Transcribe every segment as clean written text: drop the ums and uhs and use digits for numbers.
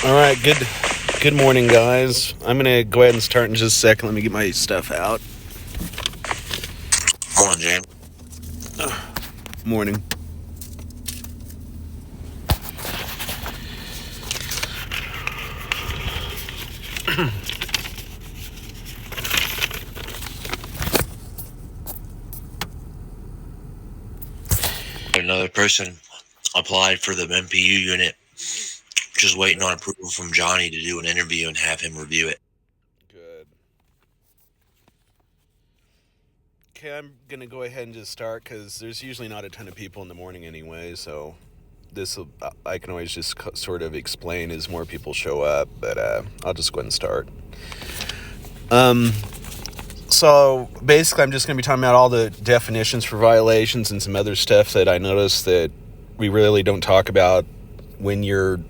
All right, good morning, guys. I'm gonna go ahead and start in just a second. Let me get my stuff out. Morning, James. Morning. Another person applied for the MPU unit, just waiting on approval from Johnny to do an interview and have him review it. Good. Okay, I'm gonna go ahead and just start because there's usually not a ton of people in the morning anyway. So this I can always just sort of explain as more people show up. But I'll just go ahead and start. So basically, I'm just going to be talking about all the definitions for violations and some other stuff that I noticed that we really don't talk about when you're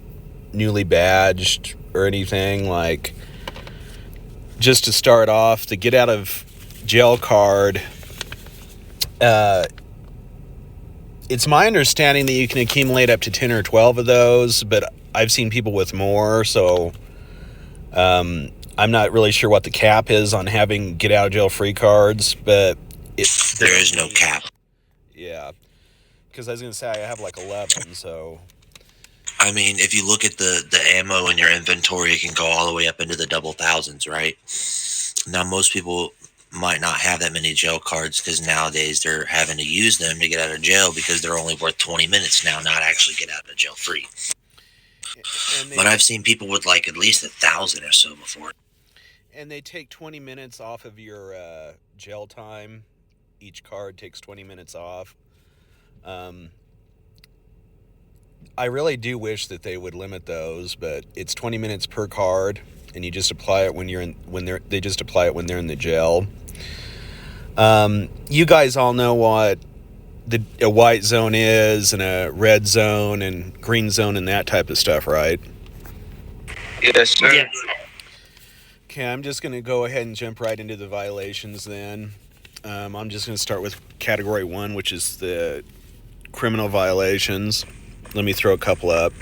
newly badged or anything. Like, just to start off, the get out of jail card. It's my understanding that you can accumulate up to 10 or 12 of those, but I've seen people with more, so I'm not really sure what the cap is on having get out of jail free cards, but there is no cap. Yeah, because I was going to say I have like 11, so... I mean, if you look at the ammo in your inventory, it can go all the way up into the double thousands, right? Now, most people might not have that many jail cards because nowadays they're having to use them to get out of jail because they're only worth 20 minutes now, not actually get out of jail free. But I've seen people with like at least 1,000 or so before. And they take 20 minutes off of your jail time. Each card takes 20 minutes off. I really do wish that they would limit those, but it's 20 minutes per card, and you just apply it they just apply it when they're in the jail. You guys all know what a white zone is, and a red zone, and green zone, and that type of stuff, right? Yes, sir. Yeah. Okay, I'm just going to go ahead and jump right into the violations then. I'm just going to start with category 1, which is the criminal violations. Let me throw a couple up.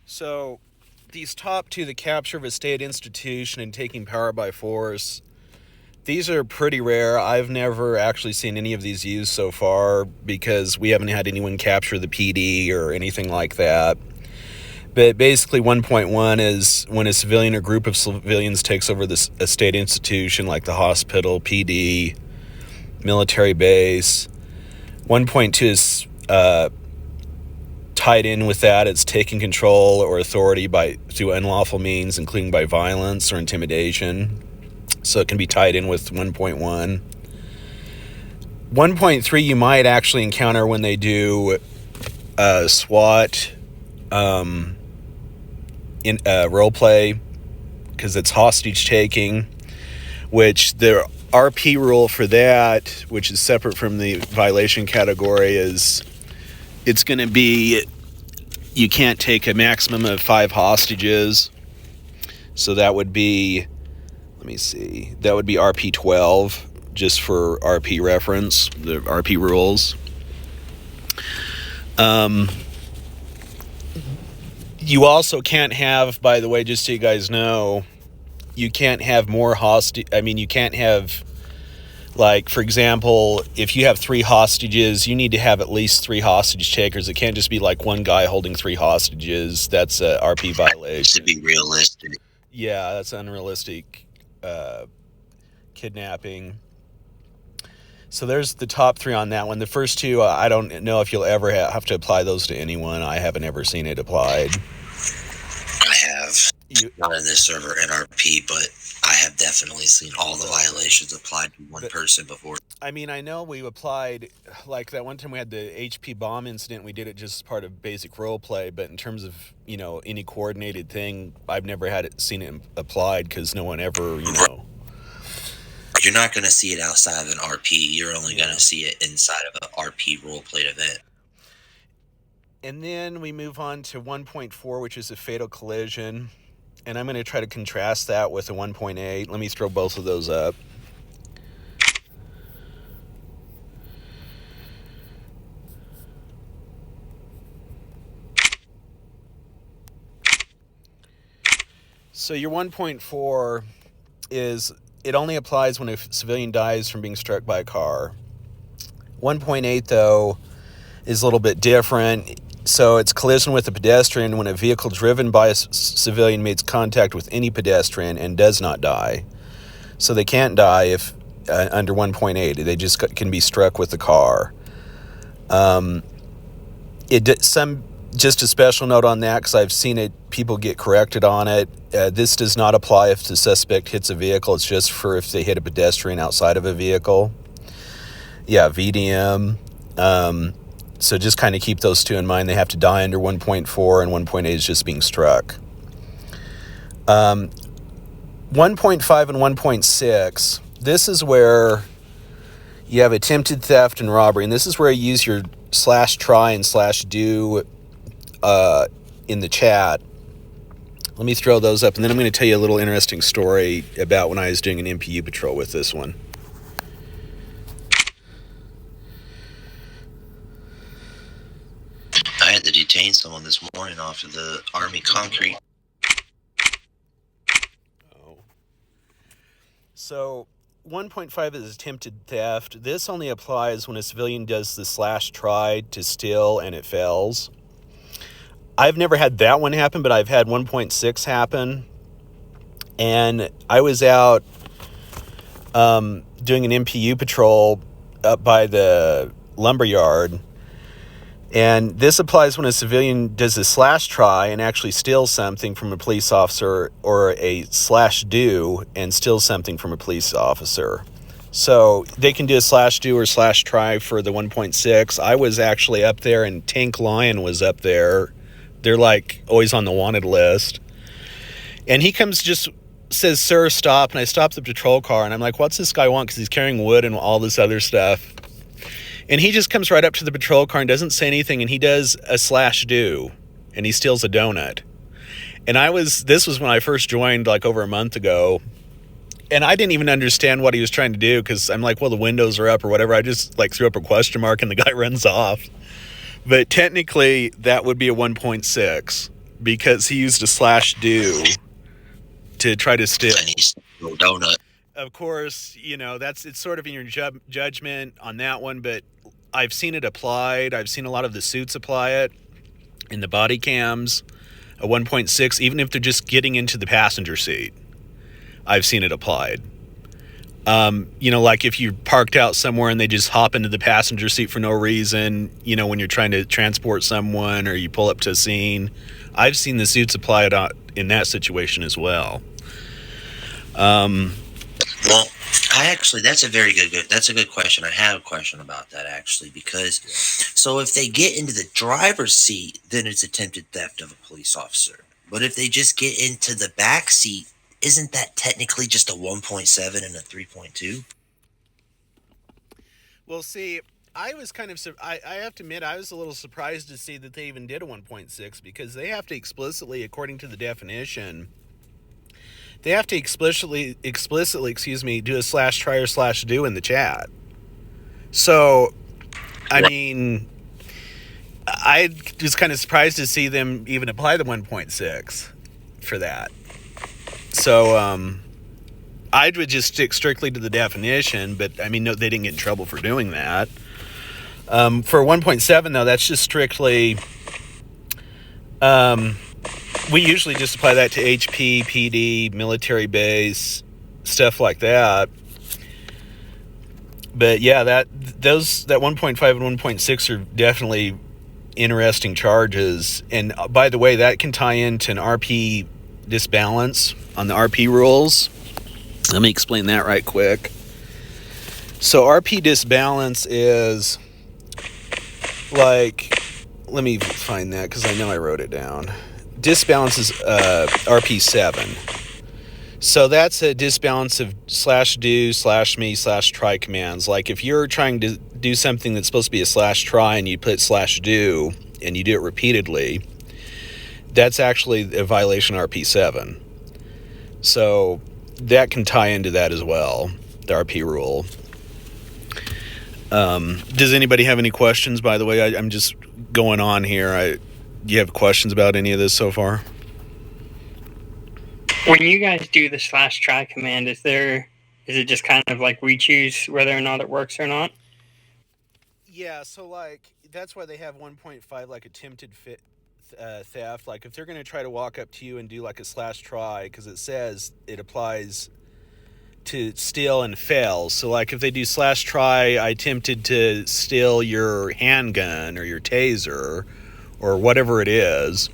So, these top two, the capture of a state institution and taking power by force, these are pretty rare. I've never actually seen any of these used so far because we haven't had anyone capture the PD or anything like that. But basically 1.1 is when a civilian or group of civilians takes over a state institution like the hospital, PD, military base. 1.2 is tied in with that. It's taking control or authority through unlawful means, including by violence or intimidation. So it can be tied in with 1.1. 1.3 you might actually encounter when they do SWAT in role play, because it's hostage taking, which the RP rule for that, which is separate from the violation category, is it's going to be you can't take a maximum of 5 hostages. So that would be, let me see, that would be RP 12, just for RP reference, the RP rules. You also can't have, by the way, just so you guys know, you can't have more you can't have, like, for example, if you have 3 hostages, you need to have at least 3 hostage takers. It can't just be like one guy holding 3 hostages. That's a RP violation. To be realistic. Yeah, that's unrealistic kidnapping. So there's the top 3 on that one. The first 2, I don't know if you'll ever have to apply those to anyone. I haven't ever seen it applied. I have. Not in this server NRP, but I have definitely seen all the violations applied to one person before. I mean, I know we applied, like that one time we had the HP bomb incident, we did it just as part of basic role play, but in terms of, any coordinated thing, I've never seen it applied because no one ever, You're not going to see it outside of an RP. You're only going to see it inside of an RP role-played event. And then we move on to 1.4, which is a fatal collision. And I'm going to try to contrast that with a 1.8. Let me throw both of those up. So your 1.4 is, it only applies when a civilian dies from being struck by a car. 1.8, though, is a little bit different. So it's collision with a pedestrian when a vehicle driven by a civilian makes contact with any pedestrian and does not die. So they can't die if under 1.8. They just can be struck with the car. Just a special note on that, because I've seen it, people get corrected on it. This does not apply if the suspect hits a vehicle. It's just for if they hit a pedestrian outside of a vehicle. Yeah, VDM. So just kind of keep those two in mind. They have to die under 1.4, and 1.8 is just being struck. 1.5 and 1.6, this is where you have attempted theft and robbery, and this is where you use your /try and /do in the chat. Let me throw those up, and then I'm going to tell you a little interesting story about when I was doing an MPU patrol with this one. I had to detain someone this morning off of the Army concrete. Oh. So 1.5 is attempted theft. This only applies when a civilian does the /try to steal and it fails. I've never had that one happen, but I've had 1.6 happen. And I was out doing an MPU patrol up by the lumberyard. And this applies when a civilian does a /try and actually steals something from a police officer, or a /do and steals something from a police officer. So they can do a /do or /try for the 1.6. I was actually up there, and Tank Lion was up there. They're like always on the wanted list. And he comes, just says, "Sir, stop." And I stop the patrol car, and I'm like, what's this guy want? Because he's carrying wood and all this other stuff. And he just comes right up to the patrol car and doesn't say anything, and he does a /do, and he steals a donut. And this was when I first joined, like over a month ago, and I didn't even understand what he was trying to do, because I'm like, well, the windows are up or whatever. I just like threw up a question mark, and the guy runs off. But technically, that would be a 1.6, because he used a /do to try to steal. And he stole a donut. Of course, it's sort of in your judgment on that one, but I've seen it applied. I've seen a lot of the suits apply it in the body cams, a 1.6, even if they're just getting into the passenger seat. I've seen it applied. Like if you're parked out somewhere and they just hop into the passenger seat for no reason, when you're trying to transport someone or you pull up to a scene. I've seen the suits applied in that situation as well. Well, that's a good question. I have a question about that, actually, because so if they get into the driver's seat, then it's attempted theft of a police officer. But if they just get into the back seat, isn't that technically just a 1.7 and a 3.2? Well, see, I was kind of, I have to admit, I was a little surprised to see that they even did a 1.6, because they have to explicitly, according to the definition, they have to explicitly, do a /try or /do in the chat. So, I mean, I was kind of surprised to see them even apply the 1.6 for that. So, I would just stick strictly to the definition, but I mean, no, they didn't get in trouble for doing that. For 1.7, though, that's just strictly, we usually just apply that to HP, PD, military base, stuff like that. But yeah, that 1.5 and 1.6 are definitely interesting charges. And by the way, that can tie into an RP disbalance on the RP rules. Let me explain that right quick. So RP disbalance is like, let me find that because I know I wrote it down. Disbalance is RP7. So that's a disbalance of /do, /me, /try commands. Like if you're trying to do something that's supposed to be a /try and you put /do and you do it repeatedly, that's actually a violation of RP7. So that can tie into that as well, the RP rule. Does anybody have any questions, by the way? I'm just going on here. Do you have questions about any of this so far? When you guys do the /try command, is it just kind of like we choose whether or not it works or not? Yeah, so like that's why they have 1.5 like attempted theft. Like if they're going to try to walk up to you and do like a /try, because it says it applies to steal and fail. So like if they do /try, I attempted to steal your handgun or your taser or whatever it is,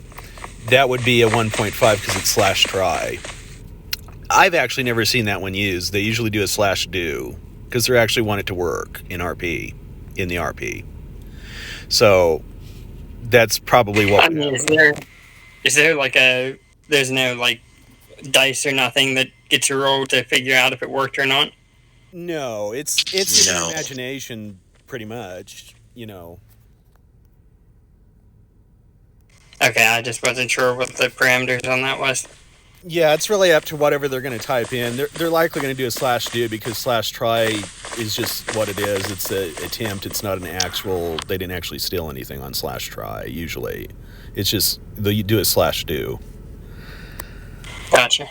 that would be a 1.5 because it's /try. I've actually never seen that one used. They usually do a /do because they actually want it to work in the RP. So that's probably what. I mean, is there like there's no like dice or nothing that gets a roll to figure out if it worked or not? No, it's your imagination pretty much, you know. Okay, I just wasn't sure what the parameters on that was. Yeah, it's really up to whatever they're going to type in. They're likely going to do a /do because /try is just what it is. It's an attempt. It's not an actual. They didn't actually steal anything on /try. Usually, it's just you do a /do. Gotcha.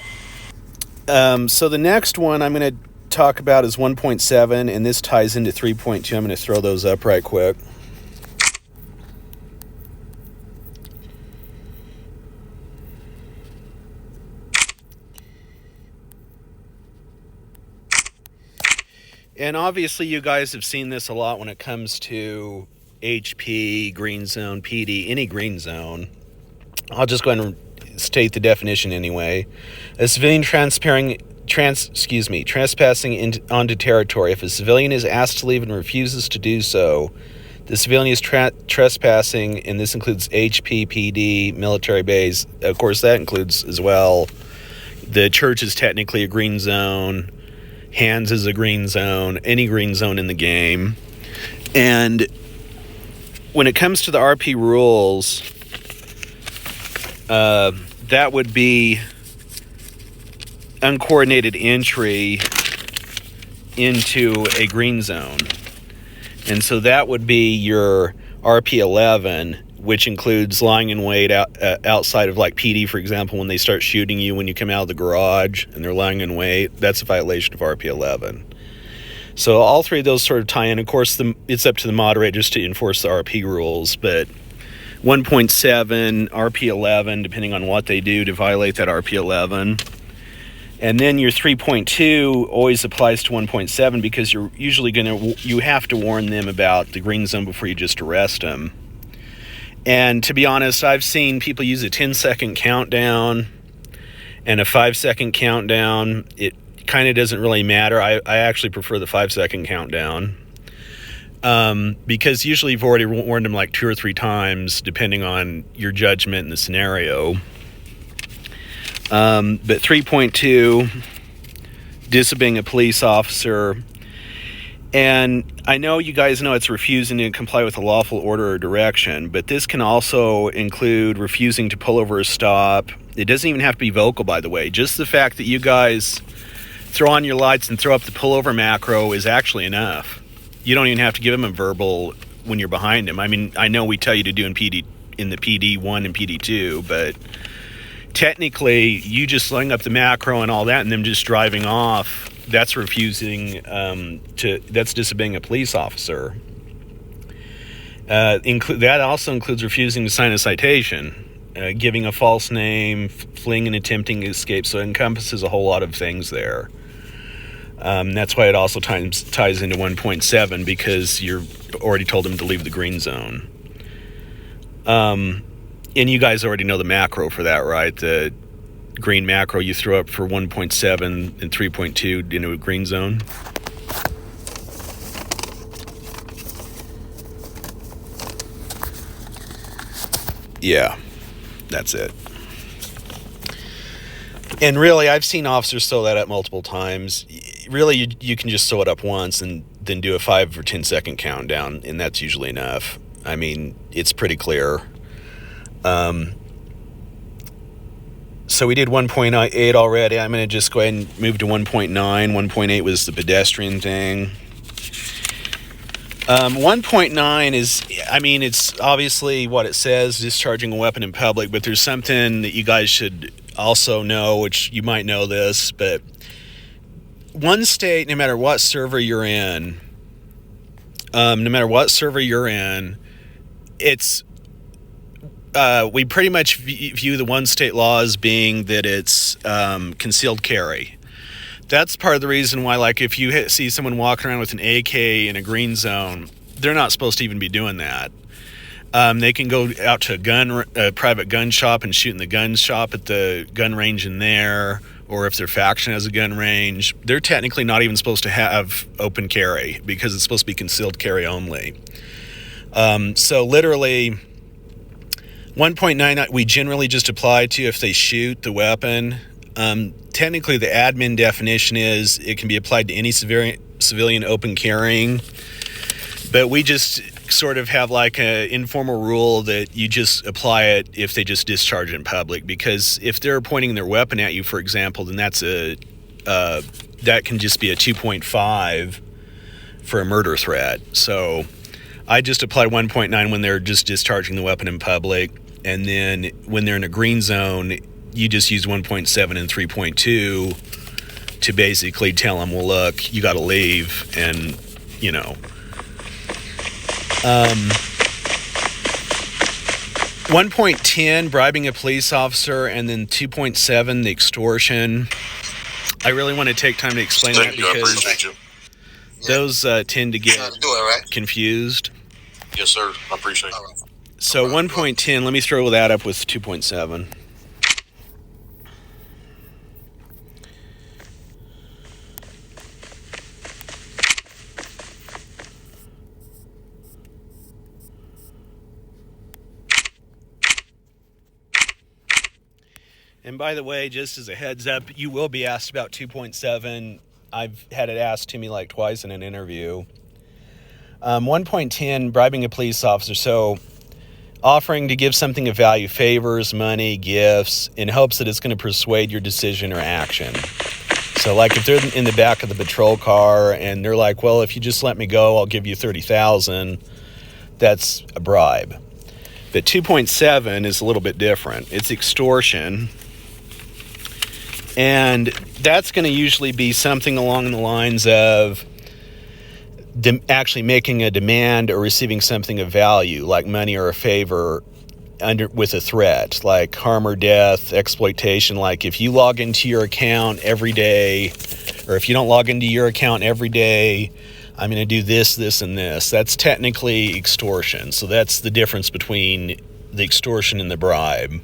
So the next one I'm going to talk about is 1.7, and this ties into 3.2. I'm going to throw those up right quick. And obviously you guys have seen this a lot when it comes to HP, green zone, PD, any green zone. I'll just go ahead and state the definition anyway. A civilian trespassing onto territory. If a civilian is asked to leave and refuses to do so, the civilian is trespassing, and this includes HP, PD, military base. Of course, that includes as well. The church is technically a green zone. Hands is a green zone, any green zone in the game. And when it comes to the RP rules, that would be uncoordinated entry into a green zone. And so that would be your RP11, which includes lying in wait outside of like PD, for example, when they start shooting you when you come out of the garage and they're lying in wait. That's a violation of RP11. So all three of those sort of tie in. Of course, it's up to the moderators to enforce the RP rules, but 1.7, RP11, depending on what they do to violate that RP11. And then your 3.2 always applies to 1.7 because you're usually you have to warn them about the green zone before you just arrest them. And to be honest, I've seen people use a 10-second countdown and a 5-second countdown. It kind of doesn't really matter. I actually prefer the 5-second countdown because usually you've already warned them like 2 or 3 times, depending on your judgment in the scenario. But 3.2, disobeying a police officer. And I know you guys know it's refusing to comply with a lawful order or direction, but this can also include refusing to pull over or stop. It doesn't even have to be vocal, by the way. Just the fact that you guys throw on your lights and throw up the pullover macro is actually enough. You don't even have to give them a verbal when you're behind them. I mean, I know we tell you to do in the PD1 and PD2, but technically you just laying up the macro and all that and them just driving off, that's refusing that's disobeying a police officer. That also includes refusing to sign a citation, giving a false name, fleeing and attempting to escape. So it encompasses a whole lot of things there. That's why it also ties into 1.7 because you're already told them to leave the green zone. And you guys already know the macro for that, right? The green macro you throw up for 1.7 and 3.2 into a green zone. Yeah, that's it. And really, I've seen officers sew that up multiple times. Really, you can just sew it up once and then do a 5 or 10 second countdown, and that's usually enough. I mean, it's pretty clear. So we did 1.8 already. I'm going to just go ahead and move to 1.9. 1.8 was the pedestrian thing. 1.9 is, I mean, it's obviously what it says, discharging a weapon in public, but there's something that you guys should also know, which you might know this, but one state, no matter what server you're in, it's, we pretty much view the one state law as being that it's concealed carry. That's part of the reason why, like, if you see someone walking around with an AK in a green zone, they're not supposed to even be doing that. They can go out to a private gun shop and shoot in the gun shop at the gun range in there, or if their faction has a gun range. They're technically not even supposed to have open carry because it's supposed to be concealed carry only. So literally, 1.9 we generally just apply to if they shoot the weapon. Technically, the admin definition is it can be applied to any civilian open carrying, but we just sort of have like an informal rule that you just apply it if they just discharge it in public, because if they're pointing their weapon at you, for example, then that can just be a 2.5 for a murder threat. So I just apply 1.9 when they're just discharging the weapon in public, and then when they're in a green zone, you just use 1.7 and 3.2 to basically tell them, well, look, you got to leave, and, you know. 1.10, bribing a police officer, and then 2.7, the extortion. I really want to take time to explain that because those tend to get confused. Yes, sir. I appreciate it. So 1.10, let me throw that up with 2.7. And by the way, just as a heads up, you will be asked about 2.7. I've had it asked to me like twice in an interview. 1.10, bribing a police officer. So offering to give something of value, favors, money, gifts, in hopes that it's going to persuade your decision or action. So like if they're in the back of the patrol car and they're like, well, if you just let me go, I'll give you $30,000. That's a bribe. But 2.7 is a little bit different. It's extortion. And that's going to usually be something along the lines of actually making a demand or receiving something of value, like money or a favor, with a threat, like harm or death, exploitation. Like if you log into your account every day, or if you don't log into your account every day, I'm going to do this, this, and this. That's technically extortion. So that's the difference between the extortion and the bribe.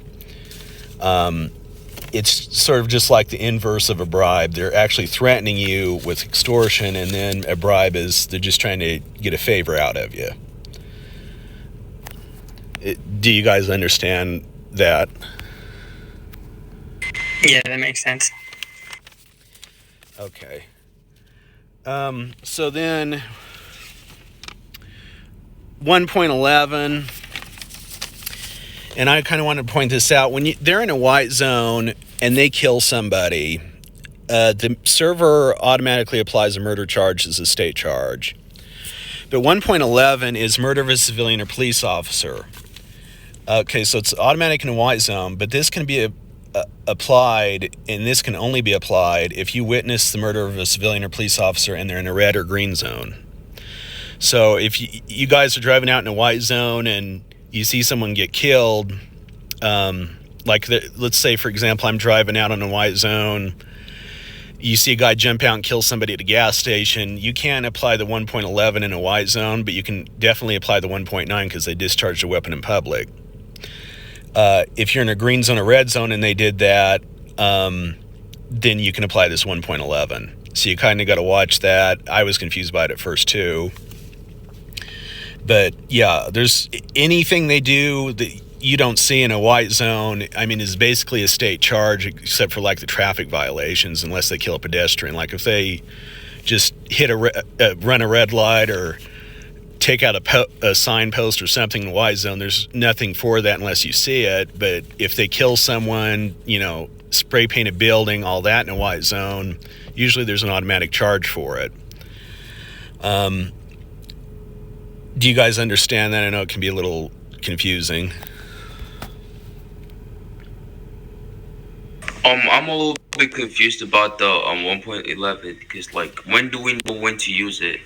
It's sort of just like the inverse of a bribe. They're actually threatening you with extortion, and then a bribe is they're just trying to get a favor out of you. Do you guys understand that? Yeah, that makes sense. Okay. So then 1.11, and I kind of want to point this out. When they're in a white zone and they kill somebody, the server automatically applies a murder charge as a state charge. But 1.11 is murder of a civilian or police officer. Okay, so it's automatic in a white zone, but this can be applied, and this can only be applied if you witness the murder of a civilian or police officer and they're in a red or green zone. So if you guys are driving out in a white zone and you see someone get killed, let's say, for example, I'm driving out on a white zone, you see a guy jump out and kill somebody at a gas station, you can't apply the 1.11 in a white zone, but you can definitely apply the 1.9 because they discharged a weapon in public. If you're in a green zone or red zone and they did that, then you can apply this 1.11. So you kind of got to watch that. I was confused by it at first too. But yeah, there's anything they do that you don't see in a white zone, I mean, is basically a state charge, except for like the traffic violations, unless they kill a pedestrian. Like if they just run a red light or take out a signpost or something in the white zone, there's nothing for that unless you see it. But if they kill someone, spray paint a building, all that in a white zone, usually there's an automatic charge for it. Do you guys understand that? I know it can be a little confusing. I'm a little bit confused about the 1.11 because, like, when do we know when to use it?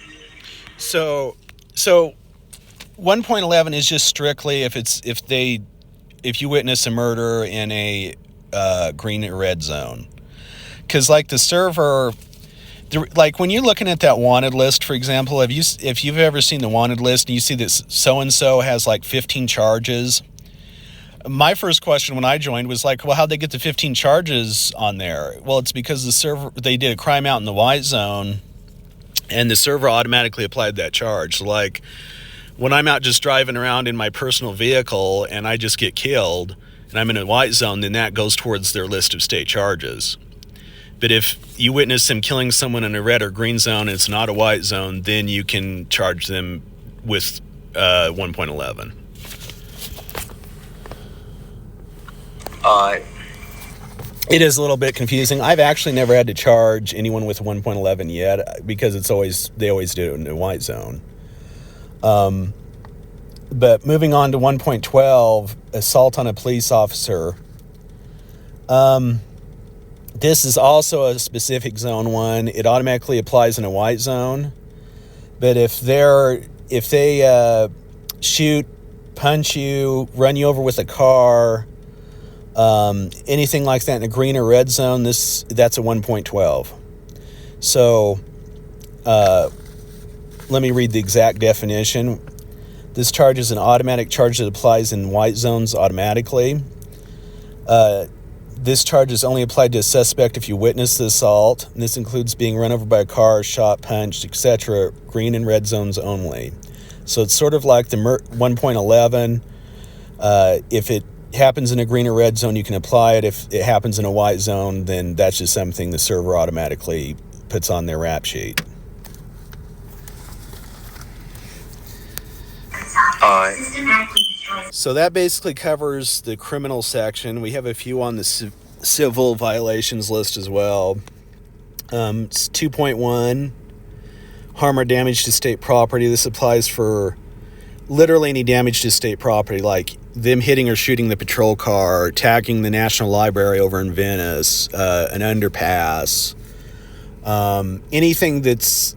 So 1.11 is just strictly if you witness a murder in a green or red zone. Because like the server, like when you're looking at that wanted list, for example, if you've ever seen the wanted list and you see that so-and-so has like 15 charges, my first question when I joined was like, well, how'd they get the 15 charges on there? Well, it's because the server, they did a crime out in the white zone and the server automatically applied that charge. So like when I'm out just driving around in my personal vehicle and I just get killed and I'm in a white zone, then that goes towards their list of state charges. But if you witness them killing someone in a red or green zone and it's not a white zone, then you can charge them with 1.11. It is a little bit confusing. I've actually never had to charge anyone with 1.11 yet because they always do it in a white zone. But moving on to 1.12, assault on a police officer. This is also a specific zone one. It automatically applies in a white zone. But if they shoot, punch you, run you over with a car, anything like that in a green or red zone, that's a 1.12. So let me read the exact definition. This charge is an automatic charge that applies in white zones automatically. This charge is only applied to a suspect if you witness the assault. And this includes being run over by a car, shot, punched, etc. Green and red zones only. So it's sort of like the 1.11. If it happens in a green or red zone, you can apply it. If it happens in a white zone, then that's just something the server automatically puts on their rap sheet. So that basically covers the criminal section. We have a few on the civil violations list as well. It's 2.1, harm or damage to state property. This applies for literally any damage to state property, like them hitting or shooting the patrol car, attacking the National Library over in Venice, an underpass, anything that's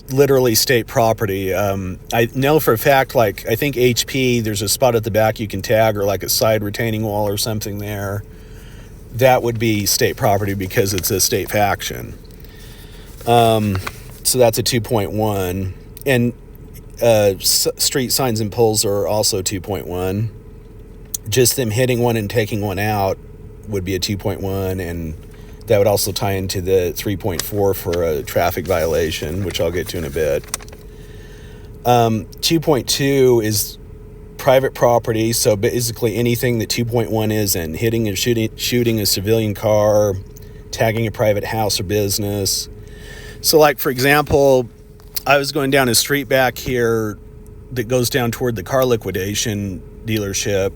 literally state property. I know for a fact, like I think HP, there's a spot at the back you can tag, or like a side retaining wall or something there. That would be state property because it's a state faction. So that's a 2.1. And street signs and poles are also 2.1. Just them hitting one and taking one out would be a 2.1, and that would also tie into the 3.4 for a traffic violation, which I'll get to in a bit. 2.2 is private property, so basically anything that 2.1 isn't: hitting and shooting a civilian car, tagging a private house or business. So like, for example, I was going down a street back here that goes down toward the car liquidation dealership,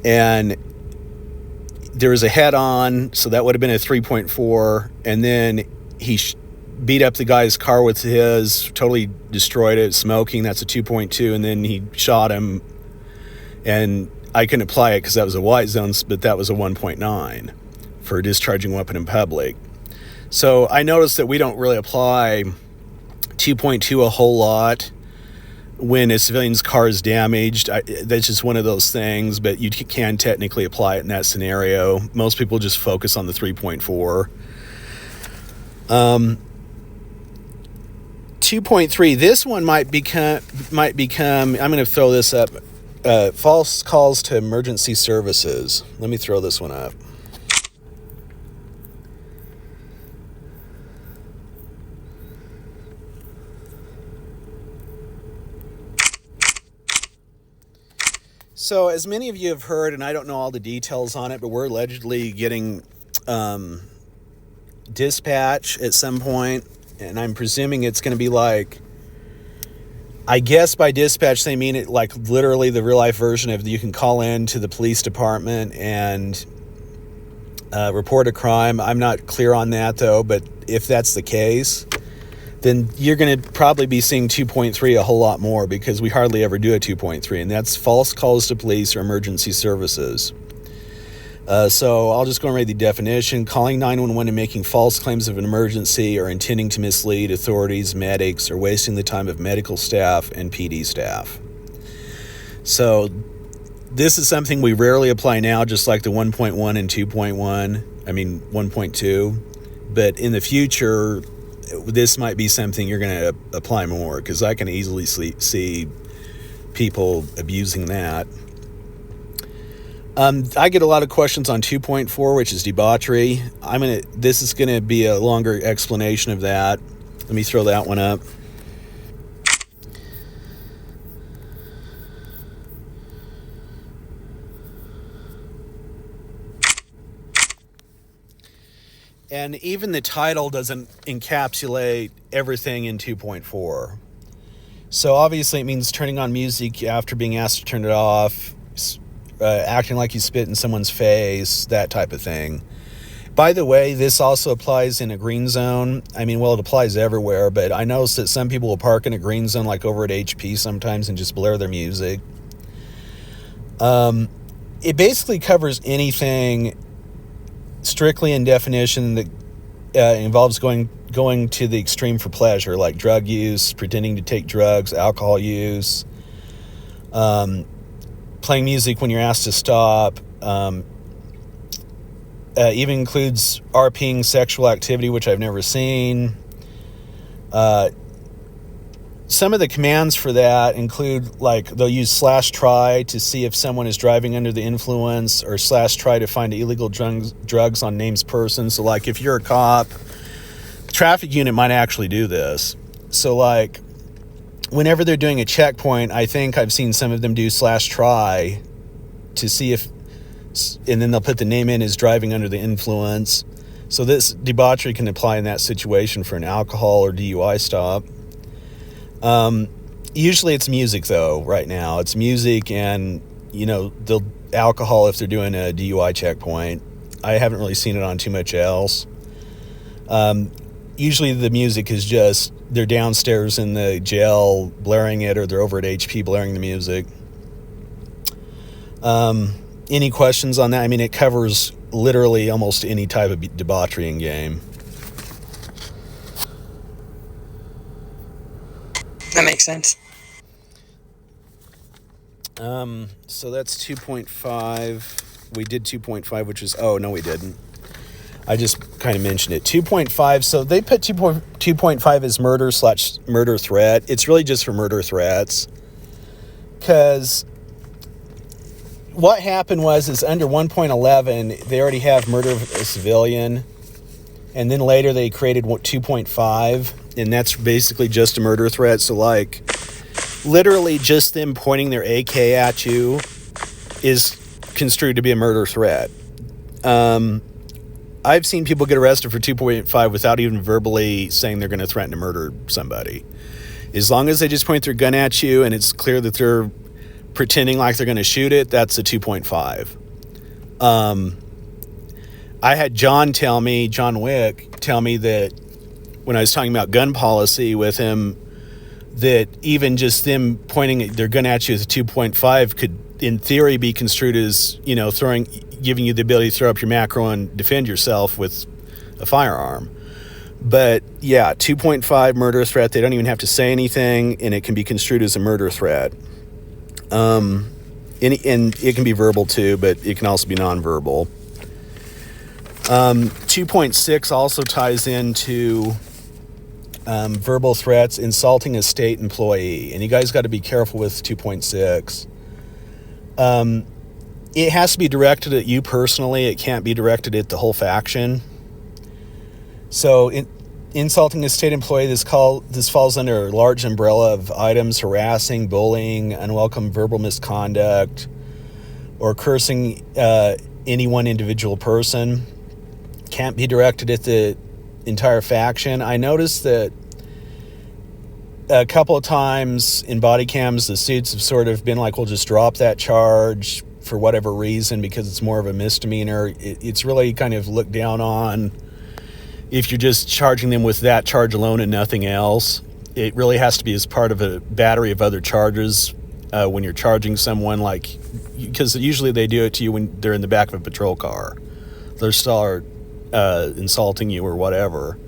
and there was a head-on, so that would have been a 3.4, and then he beat up the guy's car with his, totally destroyed it, smoking, that's a 2.2, and then he shot him, and I couldn't apply it because that was a white zone, but that was a 1.9 for discharging a weapon in public. So I noticed that we don't really apply 2.2 a whole lot when a civilian's car is damaged. That's just one of those things, but you can technically apply it in that scenario. Most people just focus on the 3.4. 2.3, this one might become, I'm going to throw this up, false calls to emergency services. Let me throw this one up. So as many of you have heard, and I don't know all the details on it, but we're allegedly getting dispatch at some point, and I'm presuming it's going to be like, I guess by dispatch they mean it like literally the real life version of you can call in to the police department and report a crime. I'm not clear on that, though, but if that's the case, then you're going to probably be seeing 2.3 a whole lot more, because we hardly ever do a 2.3, and that's false calls to police or emergency services. So I'll just go and read the definition. Calling 911 and making false claims of an emergency, or intending to mislead authorities, medics, or wasting the time of medical staff and PD staff. So this is something we rarely apply now, just like the 1.1 and 1.2. But in the future, this might be something you're going to apply more, because I can easily see people abusing that. I get a lot of questions on 2.4, which is debauchery. This is going to be a longer explanation of that. Let me throw that one up. And even the title doesn't encapsulate everything in 2.4. So obviously it means turning on music after being asked to turn it off, acting like you spit in someone's face, that type of thing. By the way, this also applies in a green zone. It applies everywhere, but I noticed that some people will park in a green zone, like over at HP sometimes, and just blare their music. It basically covers anything strictly in definition that involves going to the extreme for pleasure, like drug use, pretending to take drugs, alcohol use, playing music when you're asked to stop, even includes RPing sexual activity, which I've never seen. Some of the commands for that include, like, they'll use /try to see if someone is driving under the influence, or /try to find illegal drugs on named persons. So, like, if you're a cop, the traffic unit might actually do this. So, like, whenever they're doing a checkpoint, I think I've seen some of them do /try to see if, and then they'll put the name in as driving under the influence. So this debauchery can apply in that situation for an alcohol or DUI stop. Usually it's music, though. Right now it's music, and the alcohol if they're doing a DUI checkpoint. I haven't really seen it on too much else. Usually the music is just they're downstairs in the jail blaring it, or they're over at HP blaring the music. Any questions on that? It covers literally almost any type of debauchery in game. That makes sense. So that's 2.5. We did 2.5, which is... Oh, no, we didn't. I just kind of mentioned it. 2.5, so they put 2.5 as murder threat. It's really just for murder threats. Because what happened is under 1.11, they already have murder of a civilian. And then later they created 2.5. And that's basically just a murder threat. So, like, literally just them pointing their AK at you is construed to be a murder threat. I've seen people get arrested for 2.5 without even verbally saying they're going to threaten to murder somebody. As long as they just point their gun at you and it's clear that they're pretending like they're going to shoot it, that's a 2.5. I had John Wick tell me that when I was talking about gun policy with him, that even just them pointing their gun at you as a 2.5 could, in theory, be construed as, giving you the ability to throw up your macro and defend yourself with a firearm. But yeah, 2.5 murder threat. They don't even have to say anything, and it can be construed as a murder threat. And it can be verbal too, but it can also be nonverbal. 2.6 also ties into verbal threats, insulting a state employee. And you guys got to be careful with 2.6. It has to be directed at you personally. It can't be directed at the whole faction. So insulting a state employee, this falls under a large umbrella of items: harassing, bullying, unwelcome verbal misconduct, or cursing any one individual person. Can't be directed at the entire faction. I noticed that a couple of times in body cams, the suits have sort of been like, we'll just drop that charge for whatever reason because it's more of a misdemeanor. It's really kind of looked down on if you're just charging them with that charge alone and nothing else. It really has to be as part of a battery of other charges when you're charging someone, like, because usually they do it to you when they're in the back of a patrol car. They're still insulting you or whatever.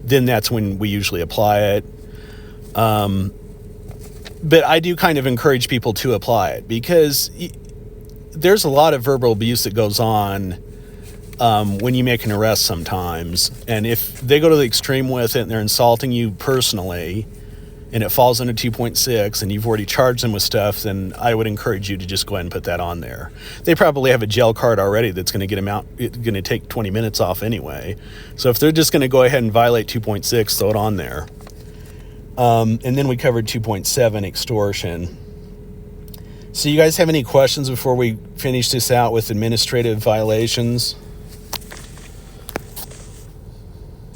Then that's when we usually apply it. But I do kind of encourage people to apply it because there's a lot of verbal abuse that goes on when you make an arrest sometimes. And if they go to the extreme with it and they're insulting you personally and it falls under 2.6 and you've already charged them with stuff, then I would encourage you to just go ahead and put that on there. They probably have a jail card already that's going to get them out. It's going to take 20 minutes off anyway. So if they're just going to go ahead and violate 2.6, throw it on there. And then we covered 2.7, extortion. So you guys have any questions before we finish this out with administrative violations?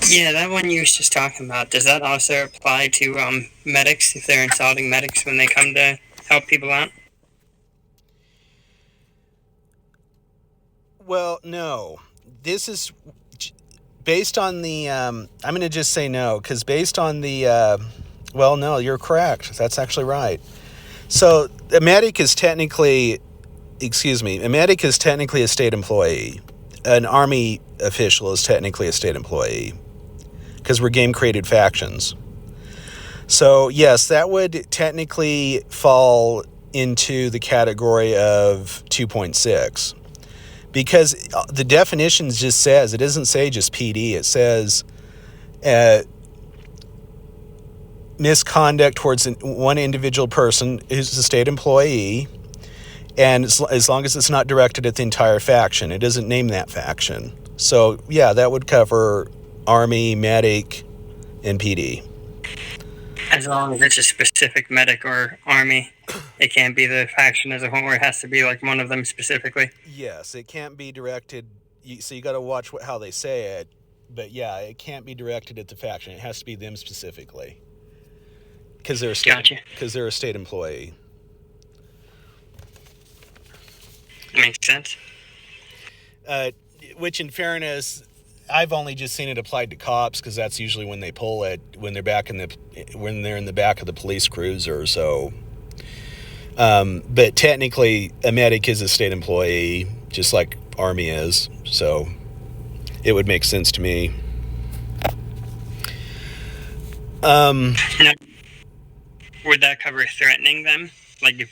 Yeah, that one you was just talking about, does that also apply to medics if they're insulting medics when they come to help people out? Well, no. This is based on the... I'm going to just say no, because based on the... well, no, you're correct. That's actually right. So a medic is technically... a medic is technically a state employee. An Army official is technically a state employee, because we're game-created factions. So, yes, that would technically fall into the category of 2.6. Because the definition just says, it doesn't say just PD, it says misconduct towards one individual person who's a state employee, and as long as it's not directed at the entire faction. It doesn't name that faction. So, yeah, that would cover Army, medic, and PD. As long as it's a specific medic or Army, it can't be the faction as a whole, or it has to be like one of them specifically. Yes, it can't be directed. So you got to watch how they say it. But yeah, it can't be directed at the faction. It has to be them specifically, because they're a state employee. Makes sense. Which, in fairness, I've only just seen it applied to cops, because that's usually when they pull it when they're in the back of the police cruiser. So, but technically, a medic is a state employee, just like Army is. So, it would make sense to me. Now, would that cover threatening them? Like if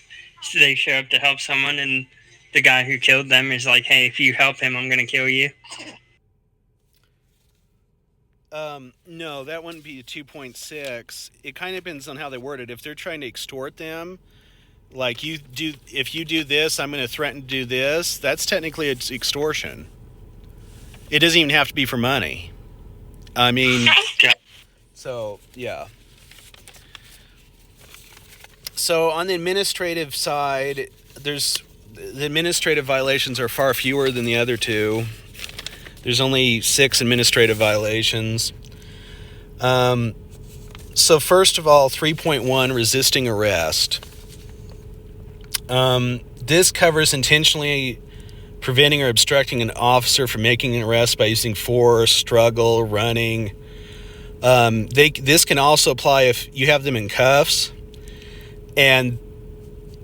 they show up to help someone and the guy who killed them is like, "Hey, if you help him, I'm going to kill you." No, that wouldn't be a 2.6. It kind of depends on how they word it. If they're trying to extort them, like if you do this, I'm going to threaten to do this, that's technically it's extortion. It doesn't even have to be for money. I mean, so, yeah. So on the administrative side, the administrative violations are far fewer than the other two. There's only 6 administrative violations. So first of all, 3.1, resisting arrest. This covers intentionally preventing or obstructing an officer from making an arrest by using force, struggle, running. This can also apply if you have them in cuffs and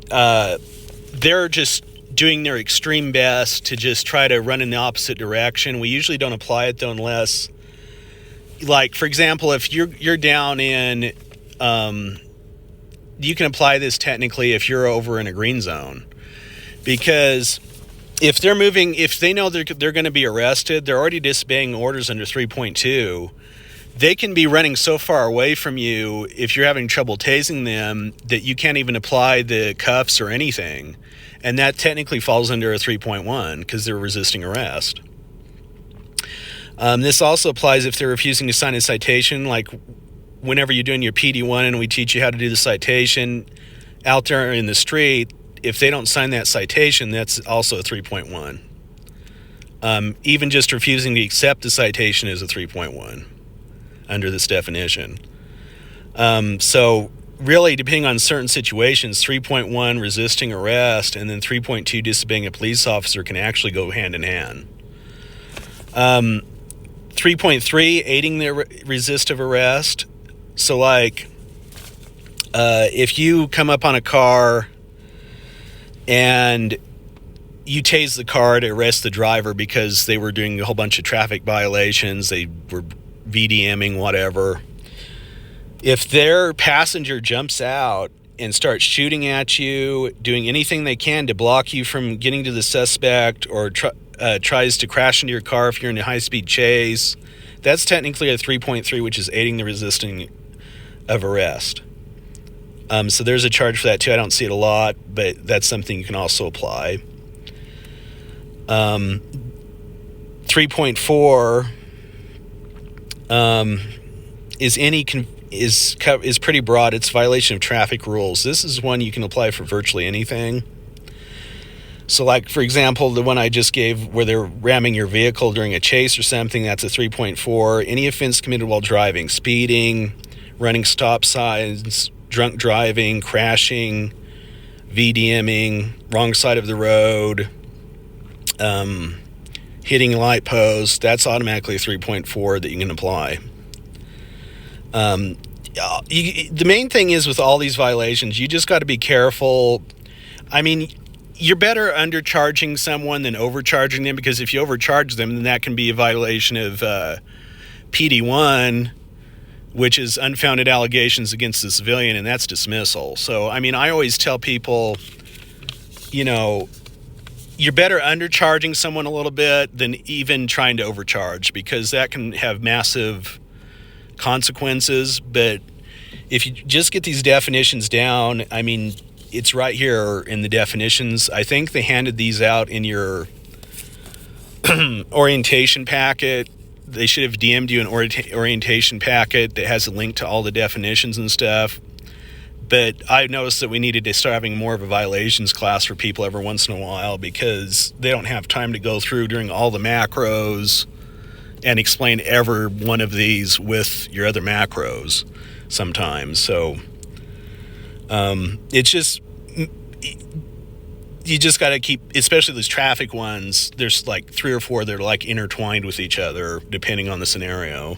they're just doing their extreme best to just try to run in the opposite direction. We usually don't apply it though unless, like, for example, if you're down in, you can apply this technically if you're over in a green zone, because if they know they're going to be arrested, they're already disobeying orders under 3.2. They can be running so far away from you if you're having trouble tasing them that you can't even apply the cuffs or anything. And that technically falls under a 3.1 because they're resisting arrest. This also applies if they're refusing to sign a citation, like whenever you're doing your PD1 and we teach you how to do the citation out there in the street. If they don't sign that citation, that's also a 3.1. Even just refusing to accept the citation is a 3.1 under this definition. So really, depending on certain situations, 3.1 resisting arrest and then 3.2 disobeying a police officer can actually go hand in hand. 3.3 aiding the resistive arrest. So like, if you come up on a car and you tase the car to arrest the driver because they were doing a whole bunch of traffic violations, they were VDMing, whatever. If their passenger jumps out and starts shooting at you, doing anything they can to block you from getting to the suspect, or tries to crash into your car if you're in a high-speed chase, that's technically a 3.3, which is aiding the resisting of arrest. So there's a charge for that too. I don't see it a lot, but that's something you can also apply. 3.4 is pretty broad. It's violation of traffic rules. This is one you can apply for virtually anything. So like, for example, the one I just gave where they're ramming your vehicle during a chase or something, that's a 3.4. Any offense committed while driving: speeding, running stop signs, drunk driving, crashing, VDMing, wrong side of the road, hitting light posts. That's automatically a 3.4 that you can apply. The main thing is with all these violations, you just got to be careful. I mean, you're better undercharging someone than overcharging them, because if you overcharge them, then that can be a violation of PD1, which is unfounded allegations against the civilian, and that's dismissal. So, I mean, I always tell people, you know, you're better undercharging someone a little bit than even trying to overcharge, because that can have massive consequences. But if you just get these definitions down, I mean, it's right here in the definitions. I think they handed these out in your orientation packet. They should have DM'd you an orientation packet that has a link to all the definitions and stuff. But I noticed that we needed to start having more of a violations class for people every once in a while, because they don't have time to go through during all the macros and explain every one of these with your other macros sometimes. So it's just, you just got to keep, especially those traffic ones, there's like 3 or 4 that are like intertwined with each other depending on the scenario.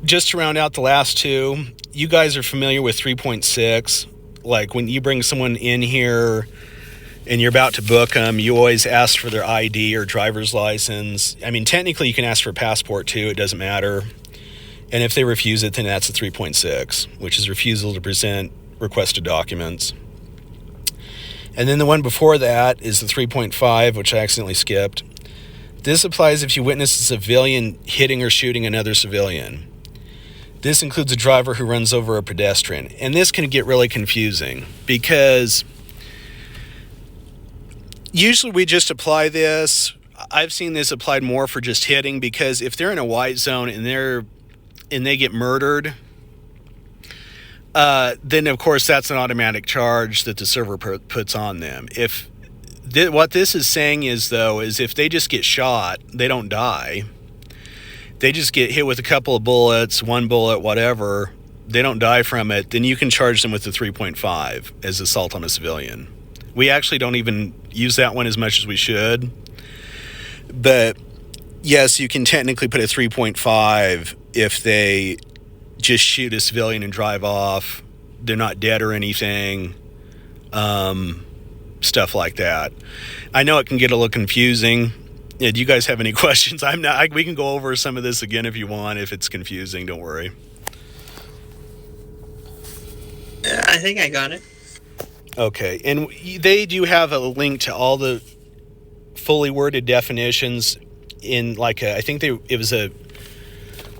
Just to round out the last two, you guys are familiar with 3.6. Like when you bring someone in here and you're about to book them, you always ask for their ID or driver's license. I mean, technically you can ask for a passport too, it doesn't matter. And if they refuse it, then that's a 3.6, which is refusal to present requested documents. And then the one before that is the 3.5, which I accidentally skipped. This applies if you witness a civilian hitting or shooting another civilian. This includes a driver who runs over a pedestrian. And this can get really confusing, because usually we just apply this. I've seen this applied more for just hitting, because if they're in a white zone and they get murdered, then of course that's an automatic charge that the server puts on them. What this is saying is, though, is if they just get shot, they don't die. They just get hit with a couple of bullets, 1 bullet, whatever, they don't die from it, then you can charge them with the 3.5 as assault on a civilian. We actually don't even use that one as much as we should. But yes, you can technically put a 3.5 if they just shoot a civilian and drive off. They're not dead or anything. Stuff like that. I know it can get a little confusing. Yeah, do you guys have any questions? We can go over some of this again if you want. If it's confusing, don't worry. I think I got it. Okay, and they do have a link to all the fully worded definitions in I think it was a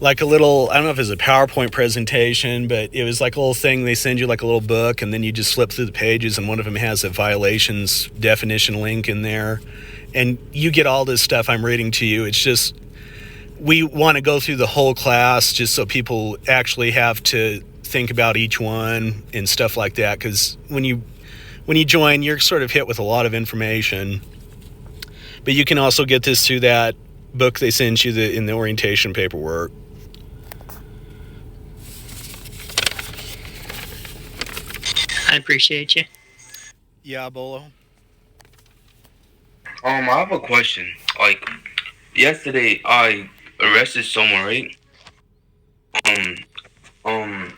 little, I don't know if it was a PowerPoint presentation, but it was like a little thing. They send you like a little book, and then you just flip through the pages, and one of them has a violations definition link in there. And you get all this stuff I'm reading to you. It's just, we want to go through the whole class just so people actually have to think about each one and stuff like that. Because when you join, you're sort of hit with a lot of information. But you can also get this through that book they send you in the orientation paperwork. I appreciate you. Yeah, Bolo. I have a question. Like, yesterday I arrested someone, right? Um, um,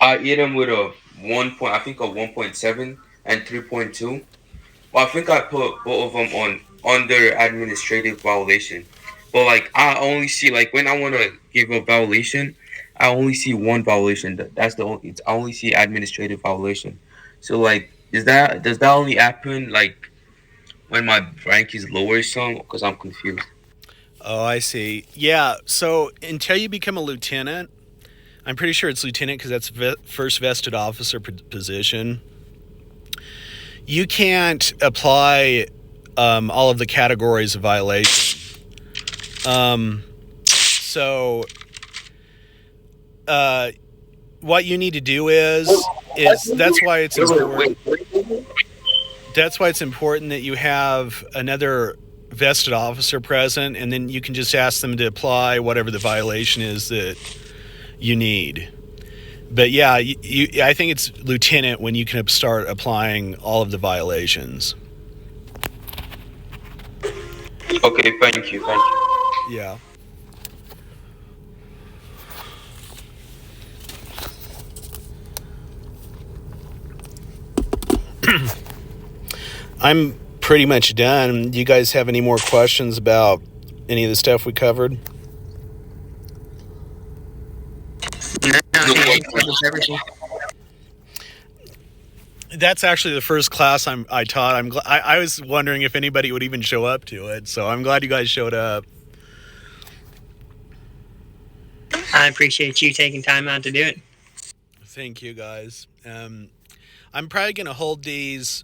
I hit him with a 1 point, I think a 1.7 and 3.2. Well, I think I put both of them on under administrative violation. But like, I only see like when I want to give a violation, I only see one violation. That's the only. I only see administrative violation. So like, does that only happen like when my rank is lower, some? Because I'm confused. Oh, I see. Yeah, so until you become a lieutenant, I'm pretty sure it's lieutenant because that's first vested officer position. You can't apply all of the categories of violation. So what you need to do is that's why it's important. That's why it's important that you have another vested officer present, and then you can just ask them to apply whatever the violation is that you need. But yeah, I think it's lieutenant when you can start applying all of the violations. Okay, thank you. Yeah. I'm pretty much done. Do you guys have any more questions about any of the stuff we covered? That's actually the first class I taught. I was wondering if anybody would even show up to it, so I'm glad you guys showed up. I appreciate you taking time out to do it. Thank you, guys. I'm probably going to hold these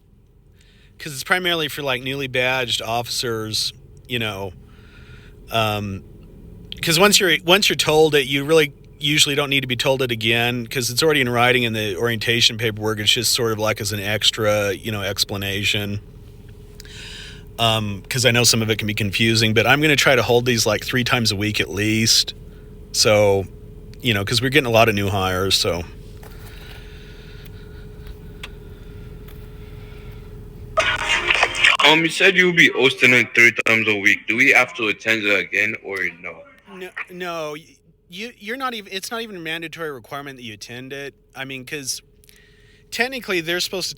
because it's primarily for like newly badged officers, you know. Because once you're told it, you really usually don't need to be told it again because it's already in writing in the orientation paperwork. It's just sort of like as an extra, explanation. Because I know some of it can be confusing, but I'm going to try to hold these like 3 times a week at least. So, because we're getting a lot of new hires, so. You said you'll be hosting it 3 times a week. Do we have to attend it again or no? No, you're not even. It's not even a mandatory requirement that you attend it. I mean, because technically they're supposed to